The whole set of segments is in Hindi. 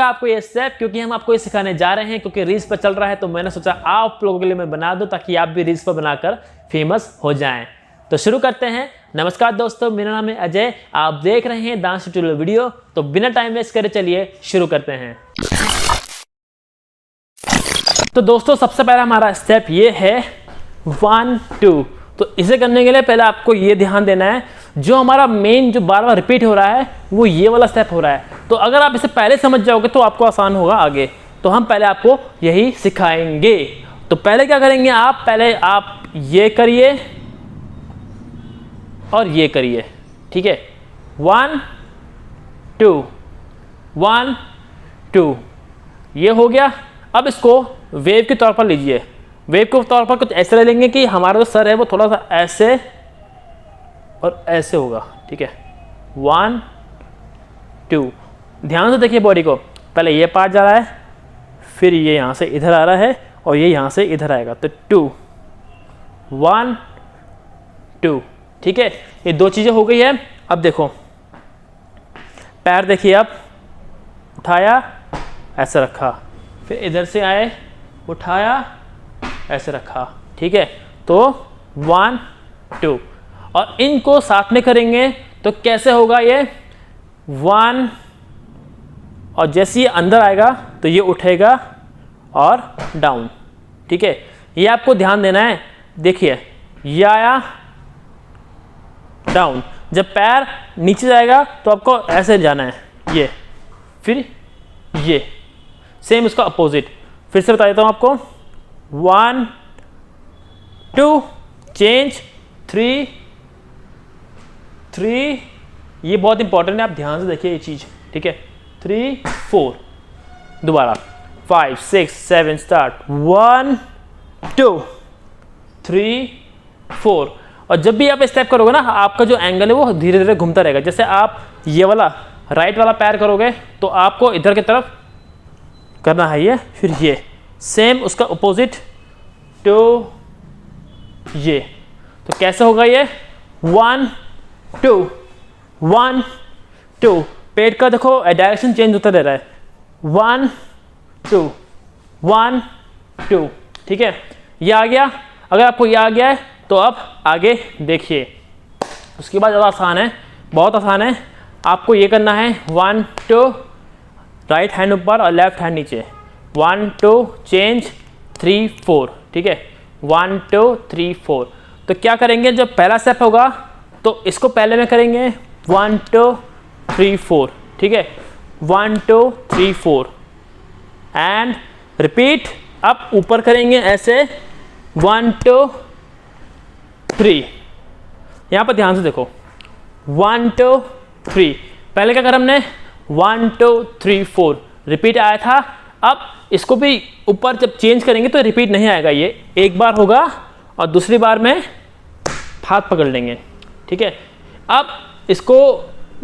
लगा आपको ये स्टेप, क्योंकि हम आपको ये सिखाने जा रहे हैं, क्योंकि रील्स पर चल रहा है, तो मैंने सोचा आप लोगों के लिए मैं बना दूं ताकि आप भी रील्स पर बनाकर फेमस हो जाएं। तो शुरू करते हैं। नमस्कार दोस्तों, मेरा नाम है अजय, आप देख रहे हैं डांस ट्यूटोरियल वीडियो। तो बिना टाइम वेस्ट करे चलिए शुरू करते हैं। तो दोस्तों सबसे पहला हमारा स्टेप ये है 1 2। तो इसे करने के लिए पहले आपको ये ध्यान देना है, जो हमारा मेन जो बार बार रिपीट हो रहा है वो ये वाला स्टेप हो रहा है। तो अगर आप इसे पहले समझ जाओगे तो आपको आसान होगा आगे। तो हम पहले आपको यही सिखाएंगे। तो पहले क्या करेंगे आप, पहले आप ये करिए और ये करिए, ठीक है। 1 2 1 2, ये हो गया। अब इसको वेव के तौर पर लीजिए। वेव के तौर पर कुछ ऐसे ले लेंगे कि हमारा जो सर है वो थोड़ा सा ऐसे और ऐसे होगा, ठीक है। 1 2, ध्यान से देखिए बॉडी को। पहले ये पार्ट जा रहा है, फिर ये यहाँ से इधर आ रहा है और ये यहाँ से इधर आएगा। तो 2 1 2, ठीक है। ये दो चीज़ें हो गई है। अब देखो पैर देखिए, आप उठाया ऐसे रखा, फिर इधर से आए उठाया ऐसे रखा, ठीक है। तो 1 2, और इनको साथ में करेंगे तो कैसे होगा ये 1, और जैसे ये अंदर आएगा तो ये उठेगा और डाउन, ठीक है। ये आपको ध्यान देना है। देखिए ये आया डाउन, जब पैर नीचे जाएगा तो आपको ऐसे जाना है, ये फिर ये सेम उसका अपोजिट। फिर से बता देता हूं आपको। 1 2 चेंज, 3 3, ये बहुत इंपॉर्टेंट है, आप ध्यान से देखिए ये चीज, ठीक है। 3 4, दोबारा 5 6 7 स्टार्ट। 1 2 3 4, और जब भी आप स्टेप करोगे ना, आपका जो एंगल है वो धीरे धीरे घूमता रहेगा। जैसे आप ये वाला राइट वाला पैर करोगे तो आपको इधर की तरफ करना है ये, फिर ये सेम उसका अपोजिट। तो ये तो कैसे होगा ये 1 2 1 2, पेट का देखो डायरेक्शन चेंज होता रह रहा है। 1 2 1 2, ठीक है। ये आ गया। अगर आपको ये आ गया है तो अब आगे देखिए। उसके बाद ज़्यादा आसान है, बहुत आसान है। आपको ये करना है 1 2, राइट हैंड ऊपर और लेफ्ट हैंड नीचे। 1 2 चेंज, 3 4, ठीक है। 1 2 3 4। तो क्या करेंगे, जब पहला स्टेप होगा तो इसको पहले में करेंगे 1 2 3 4, ठीक है। 1 2 3 4 एंड रिपीट। अब ऊपर करेंगे ऐसे 1 2 3। यहाँ पर ध्यान से देखो 1 2 3। पहले क्या करा हमने 1 2 3 4, रिपीट आया था। अब इसको भी ऊपर जब चेंज करेंगे तो रिपीट नहीं आएगा, ये एक बार होगा और दूसरी बार में हाथ पकड़ लेंगे, ठीक है। अब इसको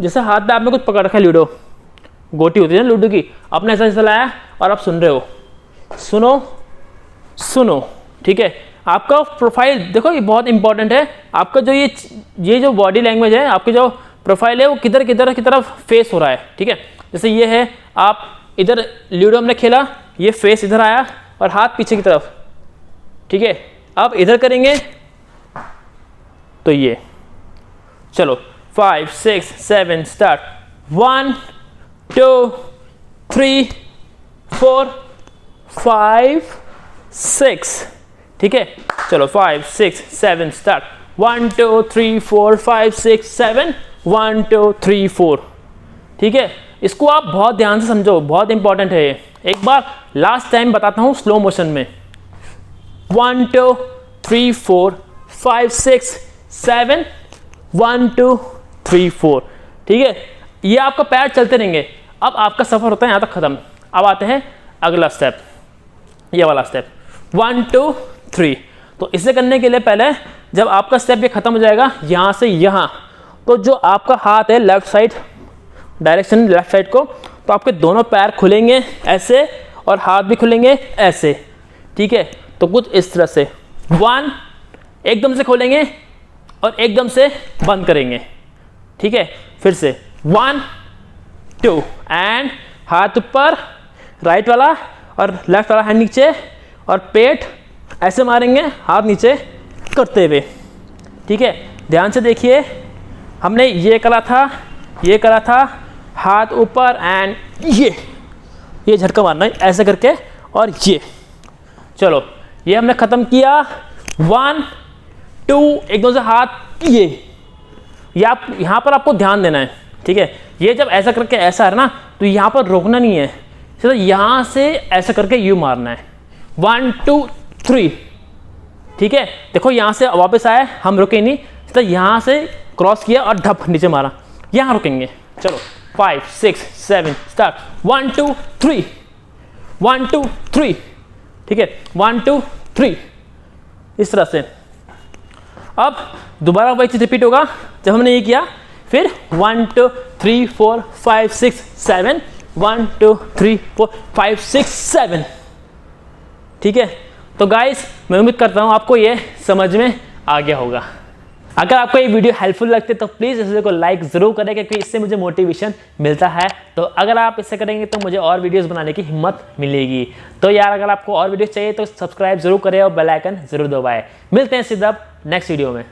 जैसे हाथ में आपने कुछ पकड़ रखा है, लूडो गोटी होती है ना लूडो की, आपने ऐसा चलाया और आप सुन रहे हो, सुनो सुनो, ठीक है। आपका प्रोफाइल देखो, ये बहुत इंपॉर्टेंट है। आपका जो ये जो बॉडी लैंग्वेज है, आपकी जो प्रोफाइल है वो किधर किधर की तरफ फेस हो रहा है, ठीक है। जैसे ये है, आप इधर लूडो हमने खेला, ये फेस इधर आया और हाथ पीछे की तरफ, ठीक है। अब इधर करेंगे तो ये, चलो 5 6 7 स्टार्ट। 1 2 3 4 5 6, ठीक है। चलो 5 6 7 स्टार्ट। 1 2 3 4 5 6 7, 1 2 3 4, ठीक है। इसको आप बहुत ध्यान से समझो, बहुत इंपॉर्टेंट है ये। एक बार लास्ट टाइम बताता हूँ स्लो मोशन में। 1 2 3 4 5 6 7, 1 2 3 4, ठीक है। ये आपका पैर चलते रहेंगे। अब आपका सफर होता है यहाँ तक खत्म। अब आते हैं अगला स्टेप, ये वाला स्टेप 1 2 3। तो इसे करने के लिए पहले जब आपका स्टेप ये खत्म हो जाएगा यहाँ से यहाँ, तो जो आपका हाथ है left side direction, left side को, तो आपके दोनों पैर खुलेंगे ऐसे और हाथ भी खुलेंगे ऐसे, ठीक है। तो कुछ इस तरह से 1 एकदम से खोलेंगे और एकदम से बंद करेंगे, ठीक है। फिर से 1 2 एंड हाथ ऊपर राइट वाला और लेफ्ट वाला हैंड नीचे और पेट ऐसे मारेंगे, हाथ नीचे करते हुए, ठीक है। ध्यान से देखिए, हमने ये करा था, हाथ ऊपर एंड ये झटका मारना है ऐसे करके और ये। चलो ये हमने ख़त्म किया। 1 2 एकदम से हाथ ये आप यहाँ पर आपको ध्यान देना है, ठीक है। ये जब ऐसा करके ऐसा है ना, तो यहाँ पर रोकना नहीं है, सीधा यहाँ से ऐसा करके यू मारना है। 1 2 3, ठीक है। देखो यहाँ से वापस आए, हम रुके नहीं, सीधा यहाँ से क्रॉस किया और ढप नीचे मारा, यहाँ रुकेंगे। चलो 5 6 7 स्टार्ट। 1 2 3, 1 2 3, ठीक है। 1 2 3 इस तरह से। अब दोबारा वही चीज रिपीट होगा जब हमने ये किया, फिर 1 2 3 4 5 6 7, 1 2 3 4 5 6 7, ठीक है। तो गाइस मैं उम्मीद करता हूँ आपको ये समझ में आ गया होगा। अगर आपको ये वीडियो हेल्पफुल लगती है तो प्लीज़ इस वीडियो को लाइक ज़रूर करें, क्योंकि इससे मुझे मोटिवेशन मिलता है। तो अगर आप इससे करेंगे तो मुझे और वीडियोस बनाने की हिम्मत मिलेगी। तो यार अगर आपको और वीडियोस चाहिए तो सब्सक्राइब जरूर करें और बेल आइकन जरूर दबाएं। मिलते हैं सीधा नेक्स्ट वीडियो में।